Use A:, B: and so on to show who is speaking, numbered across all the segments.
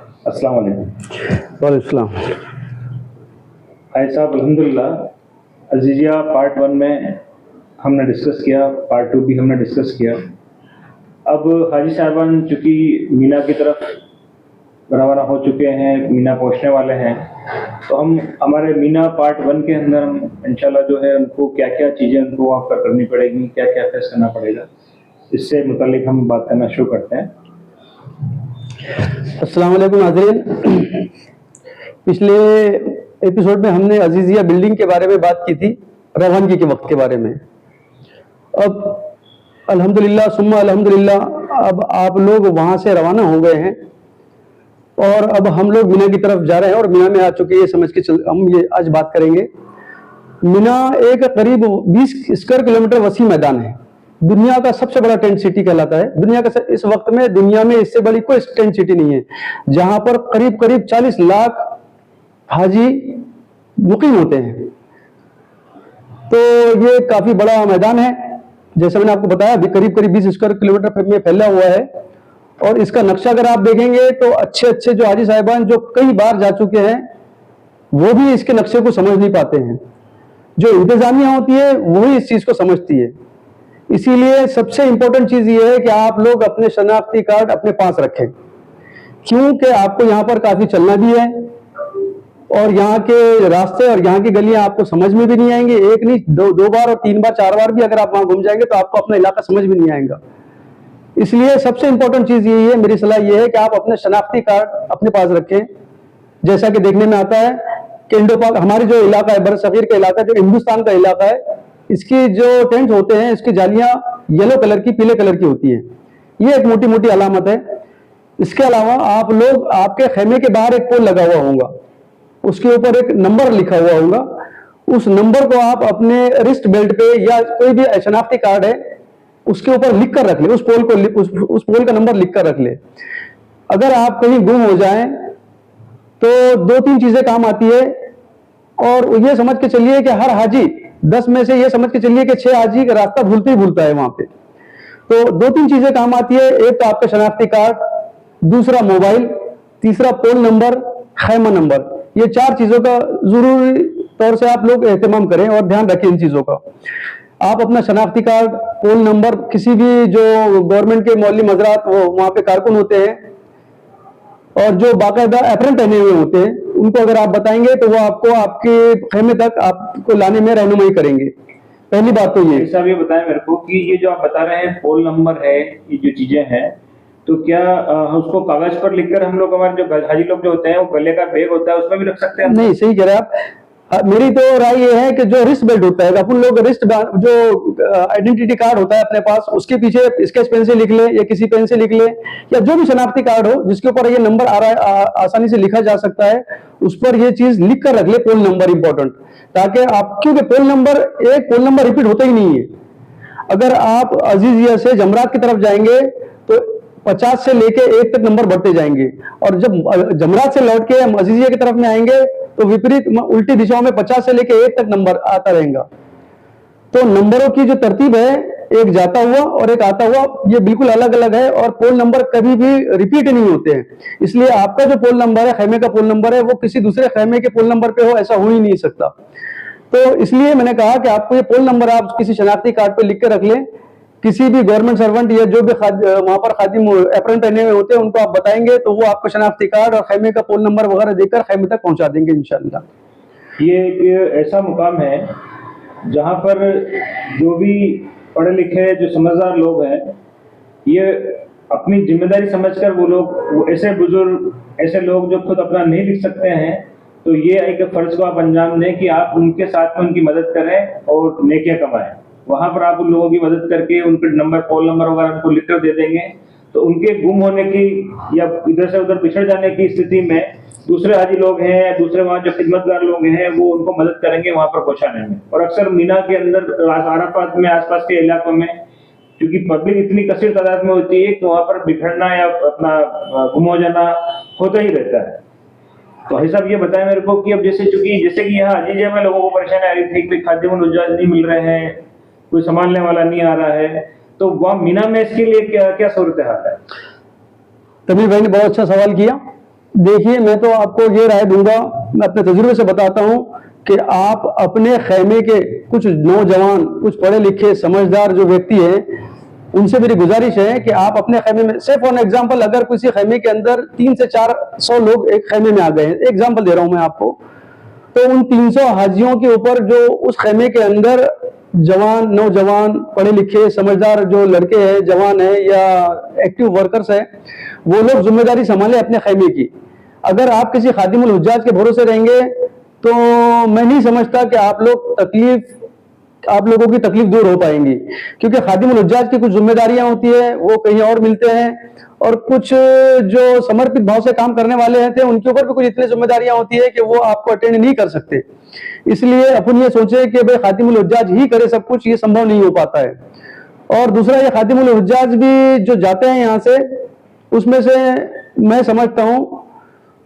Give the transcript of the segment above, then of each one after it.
A: अस्सलाम वालेकुम।
B: वालेकुम।
A: भाई साहब, अल्हम्दुलिल्लाह अजीजिया पार्ट 1 में हमने डिस्कस किया, पार्ट 2 भी हमने डिस्कस किया। अब हाजी साहबान चूँकि मीना की तरफ रवाना हो चुके हैं, मीना पहुंचने वाले हैं, तो हम हमारे मीना पार्ट 1 के अंदर हम इंशाल्लाह जो है उनको क्या क्या चीज़ें उनको वहाँ पर करनी पड़ेगी, क्या क्या फेस करना पड़ेगा, इससे मुतालिक हम बात करना शुरू करते हैं।
B: अस्सलाम वालेकुम नाज़रीन। पिछले एपिसोड में हमने अजीजिया बिल्डिंग के बारे में बात की थी, रवानगी के वक्त के बारे में। अब अल्हम्दुलिल्लाह सुम्मा अल्हम्दुलिल्लाह अब आप लोग वहाँ से रवाना हो गए हैं और अब हम लोग मीना की तरफ जा रहे हैं और मीना में आ चुके हैं, ये समझ के हम ये आज बात करेंगे। मीना एक करीब 20 स्क्वायर किलोमीटर वसी मैदान है, दुनिया का सबसे बड़ा टेंट सिटी कहलाता है। दुनिया का इस वक्त में दुनिया में इससे बड़ी कोई टेंट सिटी नहीं है, जहां पर करीब करीब 40 लाख हाजी मुकीम होते हैं। तो ये काफी बड़ा मैदान है, जैसे मैंने आपको बताया, करीब करीब 20 स्क्वायर किलोमीटर में फैला हुआ है। और इसका नक्शा अगर आप देखेंगे तो अच्छे अच्छे जो हाजी साहिबान जो कई बार जा चुके हैं वो भी इसके नक्शे को समझ नहीं पाते हैं। जो इंतजामिया होती है वही इस चीज को समझती है। इसीलिए सबसे इंपॉर्टेंट चीज ये है कि आप लोग अपने शनाख्ती कार्ड अपने पास रखें, क्योंकि आपको यहाँ पर काफी चलना भी है और यहाँ के रास्ते और यहाँ की गलियां आपको समझ में भी नहीं आएंगे। एक नहीं, दो बार और 3 बार 4 बार भी अगर आप वहां घूम जाएंगे तो आपको अपना इलाका समझ में नहीं आएगा। इसलिए सबसे इंपॉर्टेंट चीज यही है, मेरी सलाह यह है कि आप अपने शनाख्ती कार्ड अपने पास रखें। जैसा कि देखने में आता है कि इंडो पाक हमारे जो इलाका है, बरसगीर का इलाका, जो हिंदुस्तान का इलाका है, इसकी जो टेंट होते हैं इसकी जालियां येलो कलर की, पीले कलर की होती है। ये एक मोटी मोटी अलामत है। इसके अलावा आप लोग, आपके खेमे के बाहर एक पोल लगा हुआ होगा, उसके ऊपर एक नंबर लिखा हुआ होगा। उस नंबर को आप अपने रिस्ट बेल्ट पे या कोई भी शनाख्ती कार्ड है उसके ऊपर लिख कर रख ले। उस पोल का नंबर लिख कर रख ले। अगर आप कहीं गुम हो जाएं तो 2-3 चीजें काम आती है। और ये समझ के चलिए कि हर हाजी 10 में से ये समझ के चलिए कि 6 हाजी का रास्ता भूलते ही भूलता है वहां पे। तो 2-3 चीजें काम आती है। एक तो आपका शनाख्ती कार्ड, दूसरा मोबाइल, तीसरा पोल नंबर, खैमा नंबर। ये 4 चीजों का जरूरी तौर से आप लोग एहतमाम करें और ध्यान रखें इन चीजों का। आप अपना शनाख्ती कार्ड, पोल नंबर, किसी भी जो गवर्नमेंट के मौलवी हजरात वो वहां पे कारकुन होते हैं और जो बाकायदा एप्रन पहने हुए होते हैं, उनको अगर आप बताएंगे तो वो आपको आपके खेमे तक आपको लाने में रहनुमाई करेंगे। पहली बात तो ये।
A: साहब, ये बताएं मेरे को कि ये जो आप बता रहे हैं पोल नंबर है, ये जो चीजें हैं, तो क्या उसको कागज पर लिखकर हम लोग, हमारे जो हाजी लोग जो होते हैं, वो गले का बैग होता है उसमें भी रख सकते हैं?
B: नहीं, सही कह रहे हैं आप। मेरी तो राय ये है कि जो रिस्ट बेल्ट होता है, अपन लोग रिस्ट जो आइडेंटिटी कार्ड होता है अपने पास, उसके पीछे स्केच पेन से लिख ले या किसी पेन से लिख ले, या जो भी शनाख्ती कार्ड हो जिसके ऊपर ये नंबर आ रहा है, आसानी से लिखा जा सकता है, उस पर ये चीज लिख कर रख ले, पोल नंबर इंपॉर्टेंट। ताकि आप, क्योंकि पोल नंबर रिपीट होता ही नहीं है। अगर आप अजीजिया से जमरात की तरफ जाएंगे तो 50 से लेके 1 तक नंबर बढ़ते जाएंगे, और जब जमरात से लौट के हम अजीजिया की तरफ में आएंगे तो विपरीत उल्टी दिशाओं में 50 से लेके 1 तक नंबर आता रहेगा। तो नंबरों की जो तरतीब है, एक जाता हुआ और एक आता हुआ, ये बिल्कुल अलग अलग है। और पोल नंबर कभी भी रिपीट नहीं होते हैं। इसलिए आपका जो पोल नंबर है, खेमे का पोल नंबर है, वो किसी दूसरे खेमे के पोल नंबर पे हो, ऐसा हो ही नहीं सकता। तो इसलिए मैंने कहा कि आपको ये पोल नंबर आप किसी शनाख्ती कार्ड पे लिख के रख लें। किसी भी गवर्नमेंट सर्वेंट या जो भी वहां पर खादिम एप्रन पहने हुए होते हैं उनको आप बताएंगे तो वो आपको शनाख्ती कार्ड और खेमे का पोल नंबर वगैरह देकर खेमे तक पहुंचा देंगे इंशाल्लाह।
A: ये एक ऐसा मुकाम है जहां पर जो भी पढ़े लिखे, जो समझदार लोग हैं, ये अपनी जिम्मेदारी समझकर वो ऐसे बुजुर्ग, ऐसे लोग जो खुद अपना नहीं लिख सकते हैं, तो ये एक फर्ज को आप अंजाम दें कि आप उनके साथ में उनकी मदद करें और नेकियां कमाएं। वहां पर आप उन लोगों की मदद करके उनके नंबर, पोल नंबर वगैरह उनको लिख कर दे देंगे, तो उनके गुम होने की या इधर से उधर पिछड़ जाने की स्थिति में दूसरे हाजी लोग हैं या दूसरे वहाँ जो खिदमतगार लोग हैं वो उनको मदद करेंगे वहां पर पहुंचाने में। और अक्सर मीना के अंदर, आराफात में, आसपास के इलाकों में, क्योंकि पब्लिक इतनी कसीर तादाद में होती है तो वहां पर बिखरना या अपना गुम हो जाना होता ही रहता है। तो भाई साहब, ये बताएं मेरे को कि अब जैसे कि यहाँ अजीजिया में लोगों को परेशानी आ रही थी कि खादिम नुज्जाज नहीं मिल रहे हैं, कोई संभालने वाला नहीं आ रहा है, तो वहाँ मीना में इसके लिए क्या क्या सूरत हाल है?
B: तमीर भाई ने बहुत अच्छा सवाल किया। देखिए, मैं तो आपको ये राय दूंगा, मैं अपने तजुर्बे से बताता हूं कि आप अपने खैमे के कुछ नौजवान, कुछ पढ़े लिखे समझदार जो व्यक्ति हैं, उनसे मेरी गुजारिश है कि आप अपने खैमे में, से फॉर एग्जांपल, अगर किसी खैमे के अंदर 300 से 400 लोग एक खैमे में आ गए हैं, एग्जांपल दे रहा हूं मैं आपको, तो उन 300 हाजियों के ऊपर जो उस खैमे के अंदर जवान, नौजवान, पढ़े लिखे समझदार जो लड़के हैं, जवान हैं या एक्टिव वर्कर्स हैं, वो लोग जिम्मेदारी संभाले अपने खैमे की। अगर आप किसी खादिमुल हुज्जाज के भरोसे रहेंगे तो मैं नहीं समझता कि आप लोगों की तकलीफ दूर हो पाएंगी, क्योंकि खादिमुल हुज्जाज की कुछ जिम्मेदारियां होती है, वो कहीं और मिलते हैं, और कुछ जो समर्पित भाव से काम करने वाले हैं थे, उनके ऊपर भी कुछ इतनी जिम्मेदारियां होती है कि वो आपको अटेंड नहीं कर सकते। इसलिए अपन ये सोचे कि भाई खादिमुल हुज्जाज ही करे सब कुछ, ये संभव नहीं हो पाता है। और दूसरा, ये खादिमुल हुज्जाज भी जो जाते हैं यहाँ से, उसमें से मैं समझता हूँ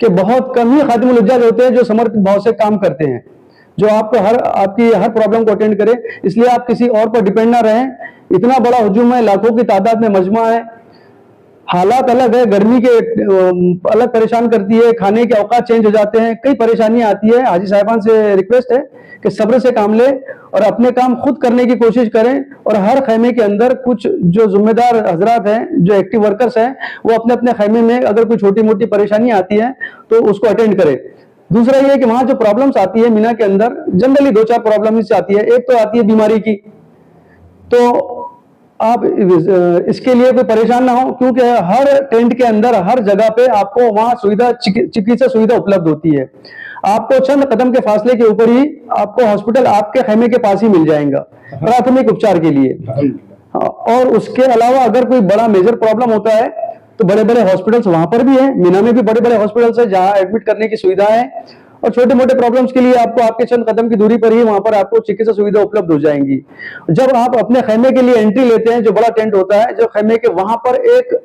B: कि बहुत कम ही खादिमुल हुज्जाज होते हैं जो समर्पित भाव से काम करते हैं, जो आपकी हर प्रॉब्लम को अटेंड करे। इसलिए आप किसी और पर डिपेंड ना रहें। इतना बड़ा हुजूम है, लाखों की तादाद में मजमा है, हालात अलग है, गर्मी के अलग परेशान करती है, खाने के औकात चेंज हो जाते हैं, कई परेशानियां आती है। हाजी साहिबान से रिक्वेस्ट है कि सब्र से काम ले और अपने काम खुद करने की कोशिश करें, और हर खैमे के अंदर कुछ जो जिम्मेदार हजरात हैं, जो एक्टिव वर्कर्स हैं, वो अपने अपने खैमे में अगर कोई छोटी मोटी परेशानी आती है तो उसको अटेंड करें। दूसरा ये है कि वहां जो प्रॉब्लम्स आती है मीना के अंदर, जनरली 2-4 प्रॉब्लम्स आती है। एक तो आती है बीमारी की, तो आप इसके लिए कोई परेशान ना हो, क्योंकि हर टेंट के अंदर हर जगह पे आपको वहां चिकित्सा सुविधा उपलब्ध होती है। आपको चंद कदम के फासले के ऊपर ही आपको हॉस्पिटल आपके खैमे के पास ही मिल जाएगा प्राथमिक उपचार के लिए। और उसके अलावा अगर कोई बड़ा मेजर प्रॉब्लम होता है तो बड़े बड़े हॉस्पिटल्स वहां पर भी है, मीना में भी बड़े बड़े हॉस्पिटल्स है जहां एडमिट करने की सुविधा है, और छोटे मोटे प्रॉब्लम्स के लिए आपको आपके चंद कदम की दूरी पर ही वहां पर आपको चिकित्सा सुविधा उपलब्ध हो जाएंगी। जब आप अपने खैमे के लिए एंट्री लेते हैं, जो बड़ा टेंट होता है, जो खैमे के वहां पर एक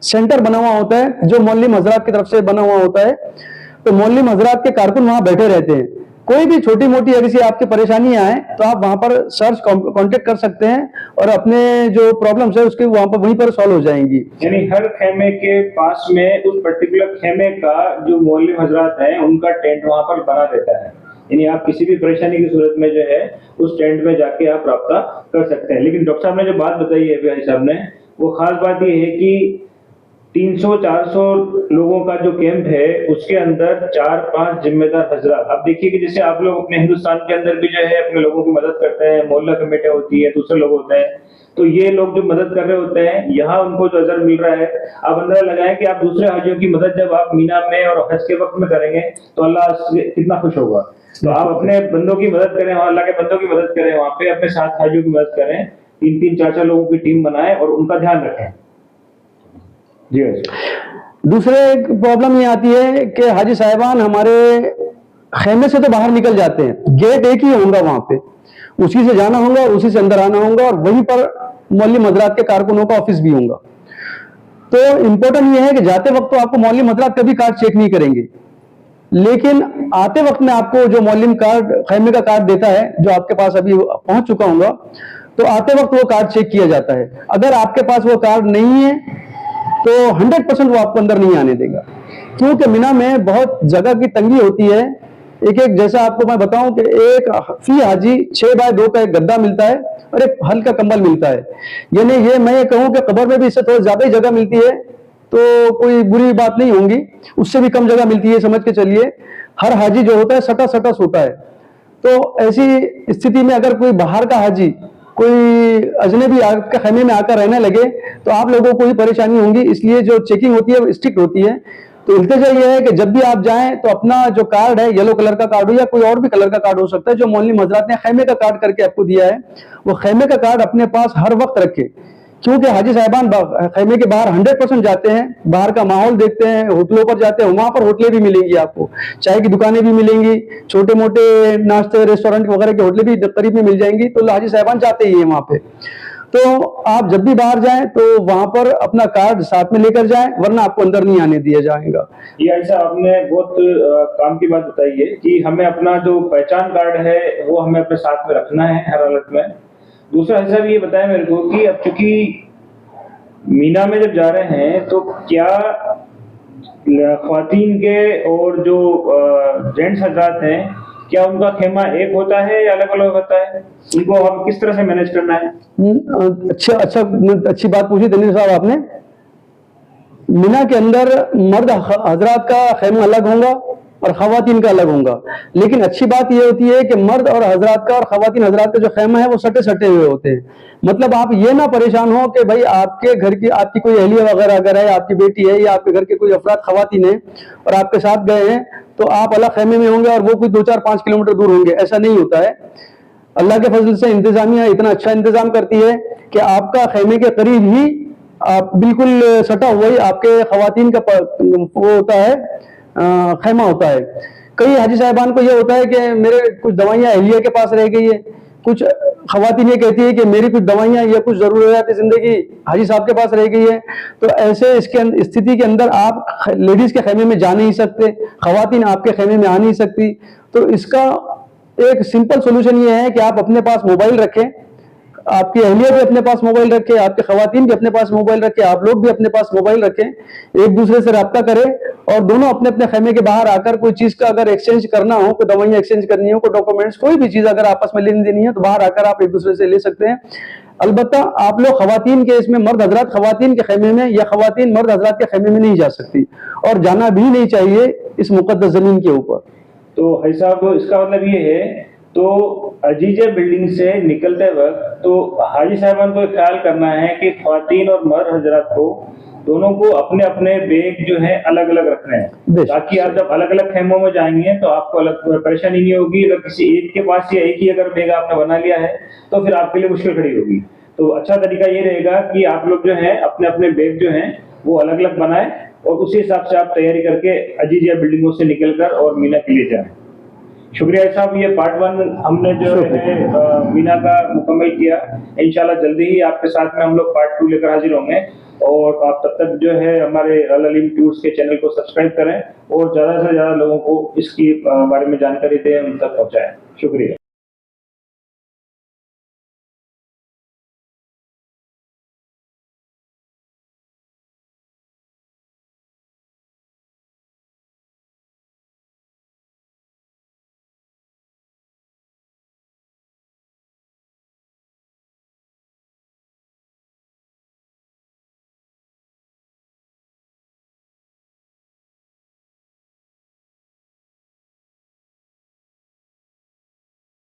B: सेंटर बना हुआ होता है जो मौलवी हजरात की तरफ से बना हुआ होता है, तो मौलवी हजरात के कारकुन वहां बैठे रहते हैं। कोई भी छोटी मोटी अगर सी आपकी परेशानी आए तो आप वहां पर सर्च कांटेक्ट कर सकते हैं, और अपने जो प्रॉब्लम्स है उसके वहां पर वहीं पर सॉल्व हो जाएंगी।
A: यानी हर खेमे के पास में उस पर्टिकुलर खेमे का जो मौलवी हजरात हैं उनका टेंट वहां पर बना रहता है, यानी आप किसी भी परेशानी की सूरत में जो है उस टेंट में जाके आप राब्ता कर सकते हैं। लेकिन डॉक्टर साहब ने जो बात बताई है भाई साहब ने, वो खास बात ये है कि 300-400 लोगों का जो कैंप है उसके अंदर 4-5 जिम्मेदार हजरात। आप देखिए कि जैसे आप लोग अपने हिंदुस्तान के अंदर भी जो है अपने लोगों की मदद करते हैं, मोहल्ला कमेटी होती है, दूसरे लोग होते हैं, तो ये लोग जो मदद कर रहे होते हैं, यहाँ उनको जो अजर मिल रहा है। आप अंदाजा लगाएं कि आप दूसरे हाजियों की मदद जब आप मीना में और हज के वक्त में करेंगे तो अल्लाह कितना खुश होगा। तो आप अपने बंदों की मदद करें, अल्लाह के बंदों की मदद करें, वहां पे अपने साथ हाजियों की मदद करें, 3-3, 4-4 लोगों की टीम बनाएं और उनका ध्यान रखें। जी।
B: दूसरे एक प्रॉब्लम ये आती है कि हाजी साहिबान हमारे खेमे से तो बाहर निकल जाते हैं, गेट एक ही होगा वहां पे, उसी से जाना होगा और उसी से अंदर आना होगा, और वहीं पर मौलवी हजरात के कारकुनों का ऑफिस भी होगा। तो इंपॉर्टेंट ये है कि जाते वक्त तो आपको मौलवी हजरात कभी कार्ड चेक नहीं करेंगे, लेकिन आते वक्त में आपको जो मौलवी कार्ड, खैमे का कार्ड देता है, जो आपके पास अभी पहुंच चुका होगा, तो आते वक्त वो कार्ड चेक किया जाता है। अगर आपके पास वो कार्ड नहीं है तो 100% वो आपको अंदर नहीं आने देगा, क्योंकि मीना में बहुत जगह की तंगी होती है। एक जैसा आपको मैं बताऊं कि एक फी हाजी 6x2 का एक गद्दा मिलता है और एक हल्का कंबल मिलता है, यानी ये मैं ये कहूं कि कब्र में भी इससे थोड़ी ज्यादा ही जगह मिलती है, तो कोई बुरी बात नहीं होगी, उससे भी कम जगह मिलती है, समझ के चलिए। हर हाजी जो होता है सटा सटा सोता है, तो ऐसी स्थिति में अगर कोई बाहर का हाजी, कोई अजनबी आपके खैमे में आकर रहने लगे तो आप लोगों को ही परेशानी होगी। इसलिए जो चेकिंग होती है वो स्ट्रिक्ट होती है। तो इल्तिजा ये है कि जब भी आप जाएं तो अपना जो कार्ड है, येलो कलर का कार्ड हो या कोई और भी कलर का कार्ड हो सकता है, जो मौलवी हजरात ने खैमे का कार्ड करके आपको दिया है, वो खैमे का कार्ड अपने पास हर वक्त रखे, क्योंकि हाजी साहिबान खैमे के बाहर 100% जाते हैं, बाहर का माहौल देखते हैं, होटलों पर जाते हैं, वहां पर होटलें भी मिलेंगी आपको, चाय की दुकानें भी मिलेंगी, छोटे मोटे नाश्ते रेस्टोरेंट वगैरह की होटलें भी करीब में मिल जाएंगी, तो हाजी साहिबान जाते ही है वहां पे। तो आप जब भी बाहर जाएं तो वहां पर अपना कार्ड साथ में लेकर जाएं, वरना आपको अंदर नहीं आने दिया जाएगा।
A: ये ऐसा आपने बहुत काम की बात बताई है कि हमें अपना जो पहचान कार्ड है वो हमें अपने साथ में रखना है हर हालत में। दूसरा ऐसा भी ये बताया मेरे को कि अब चूंकि मीना में जब जा रहे हैं तो क्या ख्वातीन के और जो जेंट्स हजरात हैं, क्या उनका खेमा एक होता है या अलग अलग होता है? उनको हम किस तरह से मैनेज करना है?
B: अच्छा अच्छा, अच्छी बात पूछी तनीर साहब आपने। मिना के अंदर मर्द हजरात का खेमा अलग होगा और खवातीन का अलग होगा, लेकिन अच्छी बात यह होती है कि मर्द और हजरात का और खवातीन हजरात का जो खेमा है वो सटे सटे हुए होते हैं। मतलब आप ये ना परेशान हो कि भाई आपके घर की आपकी कोई अहलिया वगैरह अगर है, आपकी बेटी है या आपके घर के कोई अफराद खवातीन है और आपके साथ गए हैं तो आप अलग खेमे में होंगे और वो कोई 2-4-5 किलोमीटर दूर होंगे, ऐसा नहीं होता है। अल्लाह के फजल से इंतजामिया इतना अच्छा इंतजाम करती है कि आपका खेमे के करीब ही आप बिल्कुल सटा हुआ ही आपके खवातीन का वो होता है, खेमा होता है। कई हाजी साहबान को यह होता है कि मेरे कुछ दवाइयां अहलिया के पास रह गई है, कुछ खवातीन ये कहती है कि मेरी कुछ दवाइयां या कुछ जरूरियात जिंदगी हाजी साहब के पास रह गई है। तो ऐसे इसके स्थिति के अंदर आप लेडीज के खेमे में जा नहीं सकते, खवातीन आपके खेमे में आ नहीं सकती। तो इसका एक सिंपल सोल्यूशन ये है कि आप अपने पास मोबाइल रखें, आपकी अहलिया भी अपने पास मोबाइल रखे, आपके खवातीन भी अपने पास मोबाइल रखे, आप लोग भी अपने पास मोबाइल रखें, एक दूसरे से रब्ता करें और दोनों अपने अपने खेमे के बाहर आकर कोई चीज का अगर एक्सचेंज करना हो, कोई दवाइयां एक्सचेंज करनी हो, कोई डॉक्यूमेंट्स, कोई भी चीज अगर आपस में लेनी देनी है तो बाहर आकर आप एक दूसरे से ले सकते हैं। अलबत्ता आप लोग खवातीन के इसमें मर्द हजरात खवातीन के खेमे में या खवातीन मर्द हजरात के खेमे में नहीं जा सकती और जाना भी नहीं चाहिए इस मुकद्दस जमीन के ऊपर।
A: तो भाई साहब इसका मतलब ये है, तो अजीजा बिल्डिंग से निकलते वक्त तो हाजी साहबान को ख्याल करना है कि ख्वातीन और मर्द हजरात को दोनों को अपने अपने बैग जो है अलग अलग रखने हैं, ताकि आप जब अलग अलग खेमों में जाएंगे तो आपको अलग परेशानी नहीं होगी। अगर किसी एक के पास या एक ही अगर बैग आपने बना लिया है तो फिर आपके लिए मुश्किल खड़ी होगी। तो अच्छा तरीका ये रहेगा कि आप लोग जो है अपने अपने बैग जो है वो अलग अलग बनाए और उसी हिसाब से आप तैयारी करके अजीजा बिल्डिंगों से निकलकर और मीना के लिए जाए। शुक्रिया साहब, ये पार्ट 1 हमने जो है मीना का मुकम्मल किया। इंशाल्लाह जल्दी ही आपके साथ में हम लोग पार्ट 2 लेकर हाजिर होंगे और आप तब तक जो है हमारे अल अलीम टूर्स के चैनल को सब्सक्राइब करें और ज्यादा से ज्यादा लोगों को इसकी बारे में जानकारी दें, उन तक पहुंचाएं। शुक्रिया।